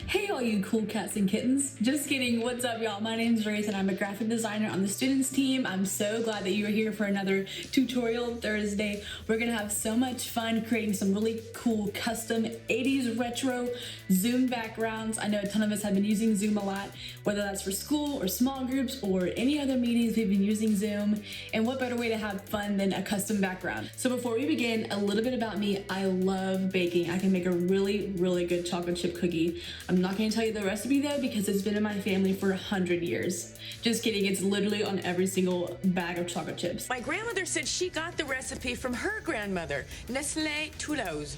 Hey all you cool cats and kittens. Just kidding, what's up y'all? My name's Grace and I'm a graphic designer on the students team. I'm so glad that you are here for another tutorial Thursday. We're gonna have so much fun creating some really cool custom 80s retro Zoom backgrounds. I know a ton of us have been using Zoom a lot, whether that's for school or small groups or any other meetings, we've been using Zoom. And what better way to have fun than a custom background? So before we begin, a little bit about me. I love baking. I can make a really good chocolate chip cookie. I'm not going to tell you the recipe though because it's been in my family for 100 years. Just kidding, it's literally on every single bag of chocolate chips. My grandmother said she got the recipe from her grandmother, Nestlé Toulouse.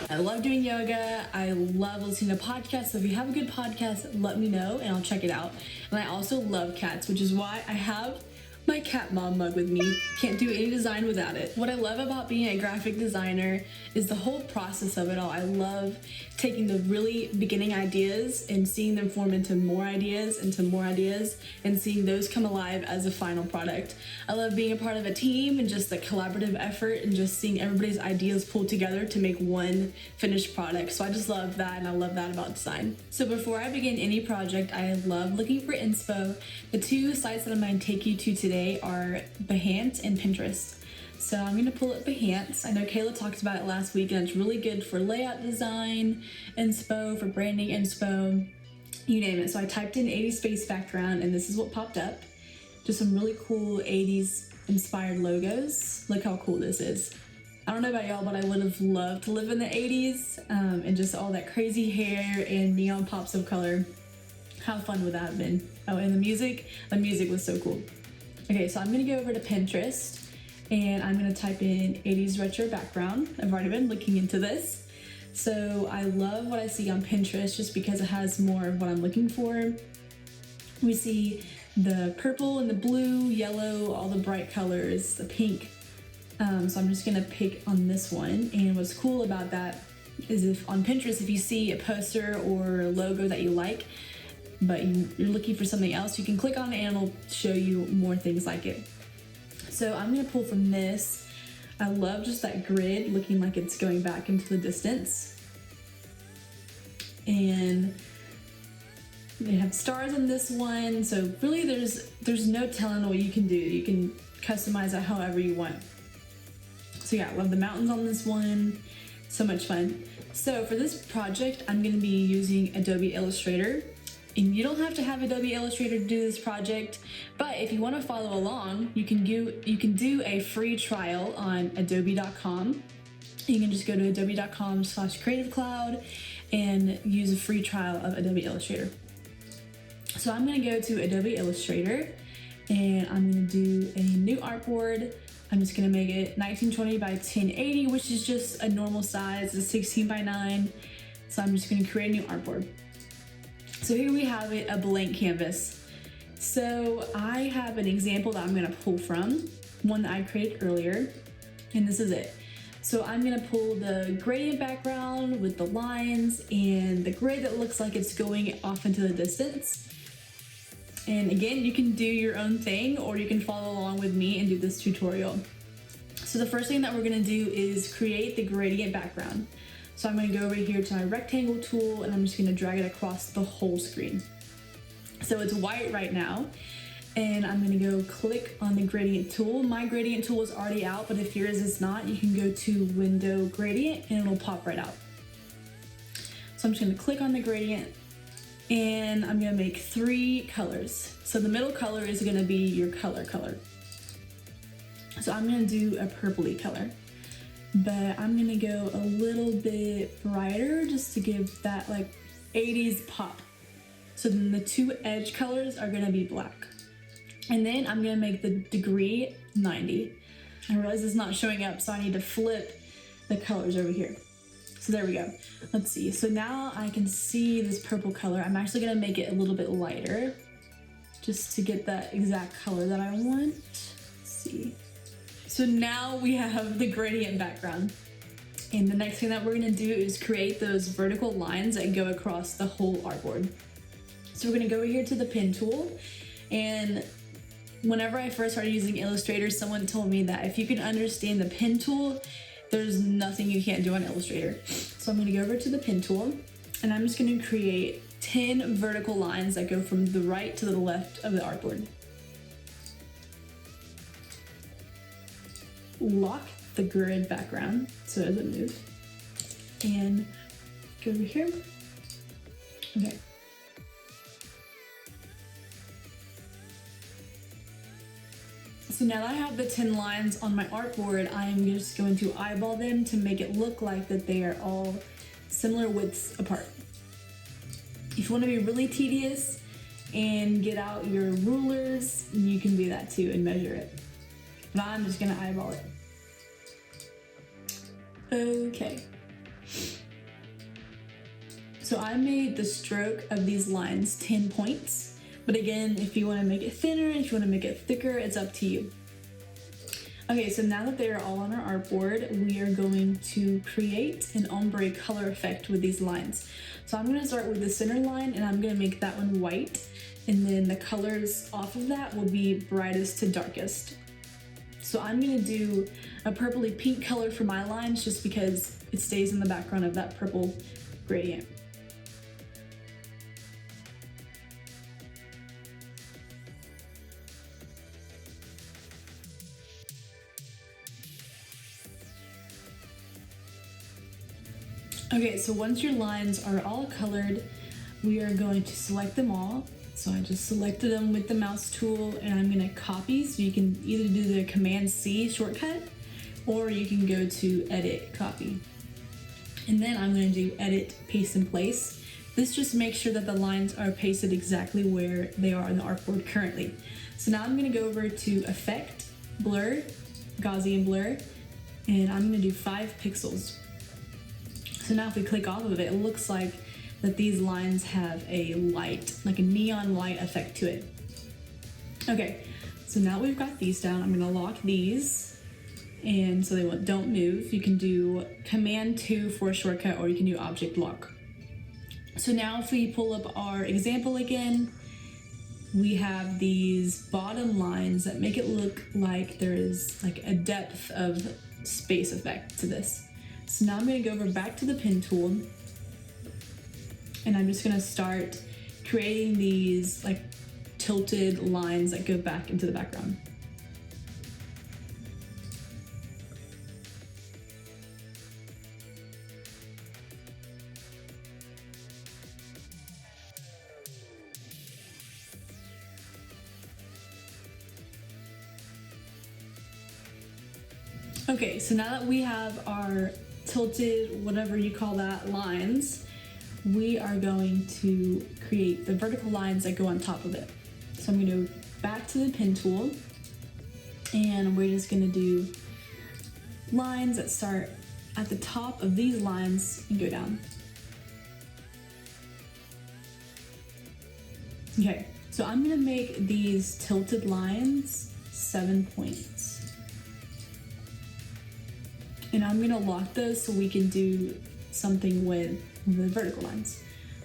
I love doing yoga. I love listening to podcasts. So if you have a good podcast, let me know and I'll check it out. And I also love cats, which is why I have my cat mom mug with me. Can't do any design without it. What I love about being a graphic designer is the whole process of it all. I love taking the really beginning ideas and seeing them form into more ideas, and seeing those come alive as a final product. I love being a part of a team and just the collaborative effort and just seeing everybody's ideas pulled together to make one finished product. So I just love that, and I love that about design. So before I begin any project, I love looking for inspo. The two sites that I'm going to take you to today are Behance and Pinterest. So I'm going to pull up Behance. I know Kayla talked about it last week and it's really good for layout design, inspo, for branding inspo, you name it. So I typed in 80s space background and this is what popped up. Just some really cool 80s inspired logos. Look how cool this is. I don't know about y'all, but I would have loved to live in the 80s and just all that crazy hair and neon pops of color. How fun would that have been? Oh, and the music was so cool. Okay, so I'm gonna go over to Pinterest and I'm gonna type in 80s retro background. I've already been looking into this. So I love what I see on Pinterest just because it has more of what I'm looking for. We see the purple and the blue, yellow, all the bright colors, the pink. So I'm just gonna pick on this one. And what's cool about that is if on Pinterest, if you see a poster or a logo that you like, but you're looking for something else, you can click on it and it'll show you more things like it. So I'm gonna pull from this. I love just that grid looking like it's going back into the distance. And they have stars on this one. So really there's no telling what you can do. You can customize it however you want. So yeah, I love the mountains on this one. So much fun. So for this project, I'm gonna be using Adobe Illustrator. And you don't have to have Adobe Illustrator to do this project, but if you want to follow along, you can do a free trial on adobe.com. You can just go to adobe.com/creativecloud and use a free trial of Adobe Illustrator. So I'm going to go to Adobe Illustrator and I'm going to do a new artboard. I'm just going to make it 1920 by 1080, which is just a normal size, it's 16 by 9. So I'm just going to create a new artboard. So here we have it, a blank canvas. So I have an example that I'm gonna pull from, one that I created earlier, and this is it. So I'm gonna pull the gradient background with the lines and the grid that looks like it's going off into the distance. And again, you can do your own thing or you can follow along with me and do this tutorial. So the first thing that we're gonna do is create the gradient background. So I'm going to go over here to my rectangle tool and I'm just going to drag it across the whole screen. So it's white right now and I'm going to go click on the gradient tool. My gradient tool is already out, but if yours is not, you can go to Window Gradient and it'll pop right out. So I'm just going to click on the gradient and I'm going to make 3 colors. So the middle color is going to be your color. So I'm going to do a purpley color. But I'm gonna go a little bit brighter just to give that like 80s pop. So then the 2 edge colors are gonna be black. And then I'm gonna make the degree 90. I realize it's not showing up, so I need to flip the colors over here. So there we go. Let's see. So now I can see this purple color. I'm actually gonna make it a little bit lighter just to get that exact color that I want. Let's see. So now we have the gradient background. And the next thing that we're gonna do is create those vertical lines that go across the whole artboard. So we're gonna go here to the pen tool. And whenever I first started using Illustrator, someone told me that if you can understand the pen tool, there's nothing you can't do on Illustrator. So I'm gonna go over to the pen tool and I'm just going to create 10 vertical lines that go from the right to the left of the artboard. Lock the grid background so it doesn't move. And go over here. Okay. So now that I have the 10 lines on my artboard, I am just going to eyeball them to make it look like that they are all similar widths apart. If you want to be really tedious and get out your rulers, you can do that too and measure it. But I'm just gonna eyeball it. Okay. So I made the stroke of these lines 10 points. But again, if you want to make it thinner, if you want to make it thicker, it's up to you. Okay, so now that they are all on our artboard, we are going to create an ombre color effect with these lines. So I'm going to start with the center line and I'm going to make that one white. And then the colors off of that will be brightest to darkest. So I'm going to do a purpley pink color for my lines just because it stays in the background of that purple gradient. Okay, so once your lines are all colored, we are going to select them all. So I just selected them with the mouse tool and I'm gonna copy. So you can either do the Command C shortcut or you can go to Edit, Copy. And then I'm gonna do Edit, Paste in Place. This just makes sure that the lines are pasted exactly where they are on the artboard currently. So now I'm gonna go over to Effect, Blur, Gaussian Blur, and I'm gonna do 5 pixels. So now if we click off of it, it looks like that these lines have a light, like a neon light effect to it. Okay, so now we've got these down, I'm gonna lock these, and so they don't move. You can do Command 2 for a shortcut, or you can do Object Lock. So now if we pull up our example again, we have these bottom lines that make it look like there is like a depth of space effect to this. So now I'm going to go over back to the pen tool and I'm just going to start creating these like tilted lines that go back into the background. Okay, so now that we have our tilted, whatever you call that, lines, we are going to create the vertical lines that go on top of it. So I'm going to go back to the pen tool and we're just going to do lines that start at the top of these lines and go down. Okay, so I'm going to make these tilted lines 7 points. And I'm gonna lock those so we can do something with the vertical lines.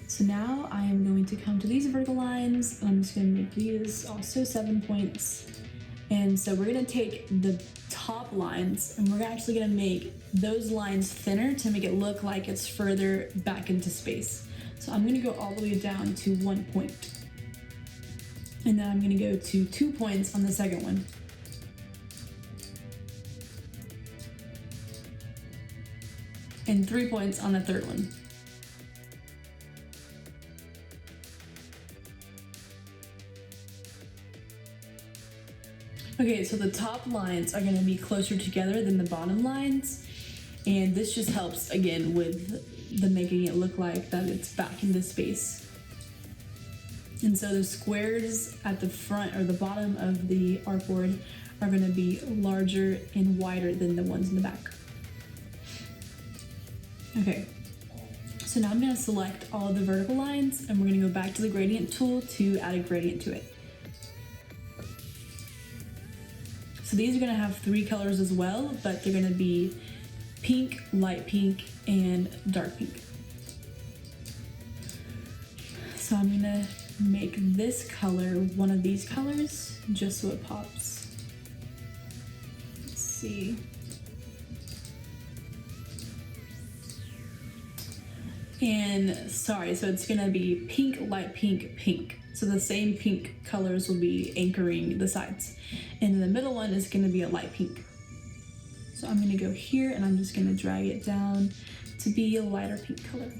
So now I am going to come to these vertical lines and I'm just gonna make these also 7 points. And so we're gonna take the top lines and we're actually gonna make those lines thinner to make it look like it's further back into space. So I'm gonna go all the way down to 1 point. And then I'm gonna go to 2 points on the second one. And 3 points on the third one. Okay, so the top lines are gonna be closer together than the bottom lines. And this just helps, again, with the making it look like that it's back into space. And so the squares at the front or the bottom of the artboard are gonna be larger and wider than the ones in the back. Okay, so now I'm going to select all of the vertical lines and we're going to go back to the gradient tool to add a gradient to it. So these are going to have 3 colors as well, but they're going to be pink, light pink, and dark pink. So I'm going to make this color one of these colors just so it pops. Let's see. And sorry, so it's gonna be pink, light pink, pink. So the same pink colors will be anchoring the sides. And then the middle one is gonna be a light pink. So I'm gonna go here and I'm just gonna drag it down to be a lighter pink color.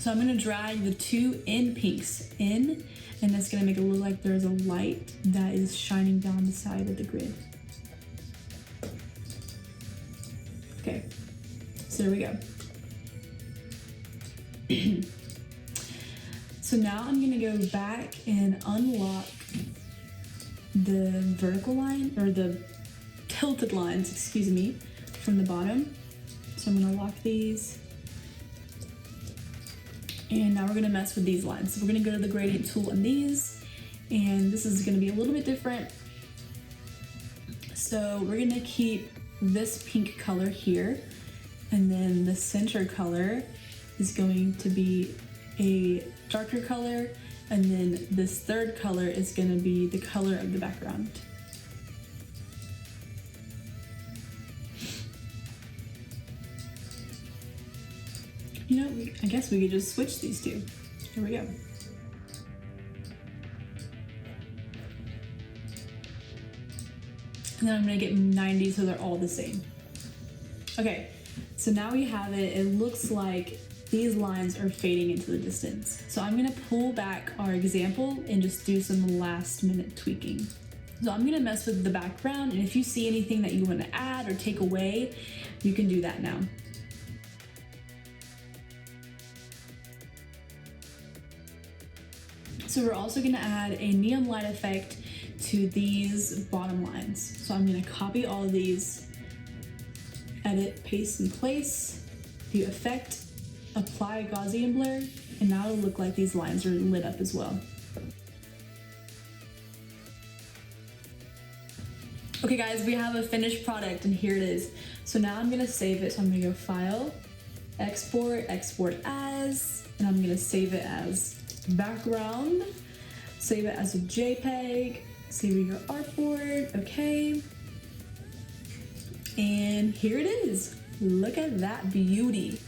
So I'm gonna drag the two in pinks in, and that's gonna make it look like there's a light that is shining down the side of the grid. Okay, so there we go. So now I'm gonna go back and unlock the vertical line, or the tilted lines, excuse me, from the bottom. So I'm gonna lock these. And now we're gonna mess with these lines. So we're gonna go to the gradient tool on these, and this is gonna be a little bit different. So we're gonna keep this pink color here, and then the center color is going to be a darker color, and then this third color is gonna be the color of the background. You know, I guess we could just switch these two. Here we go. And then I'm gonna get 90 so they're all the same. Okay, so now we have it. It looks like these lines are fading into the distance. So I'm gonna pull back our example and just do some last minute tweaking. So I'm gonna mess with the background, and if you see anything that you wanna add or take away, you can do that now. So we're also gonna add a neon light effect to these bottom lines. So I'm gonna copy all of these, edit, paste, and place, do effect, apply Gaussian blur, and now it'll look like these lines are lit up as well. Okay guys, we have a finished product and here it is. So now I'm gonna save it. So I'm gonna go File, Export, Export As, and I'm gonna save it as background, save it as a JPEG, save your artboard, okay. And here it is. Look at that beauty.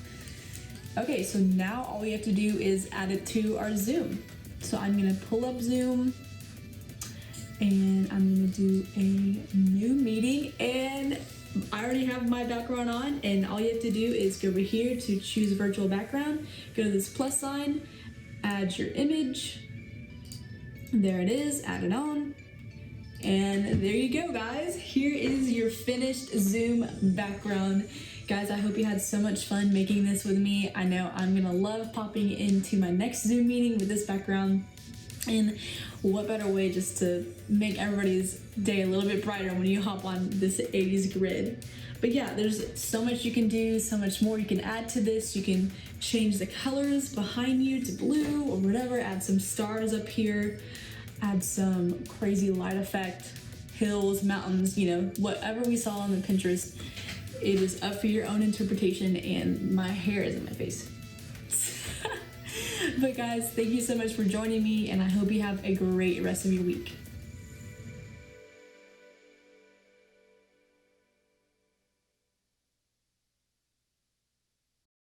Okay, so now all we have to do is add it to our zoom. So I'm gonna pull up Zoom, and I'm gonna do a new meeting, and I already have my background on, and all you have to do is go over here to choose virtual background, go to this plus sign, add your image, there it is, add it on, and there you go guys. Here is your finished Zoom background. Guys, I hope you had so much fun making this with me. I know I'm gonna love popping into my next Zoom meeting with this background, and what better way just to make everybody's day a little bit brighter when you hop on this 80s grid. But yeah, there's so much you can do, so much more you can add to this. You can change the colors behind you to blue or whatever, add some stars up here, add some crazy light effect, hills, mountains, you know, whatever we saw on the Pinterest. It is up for your own interpretation, and my hair is in my face. But guys, thank you so much for joining me, and I hope you have a great rest of your week.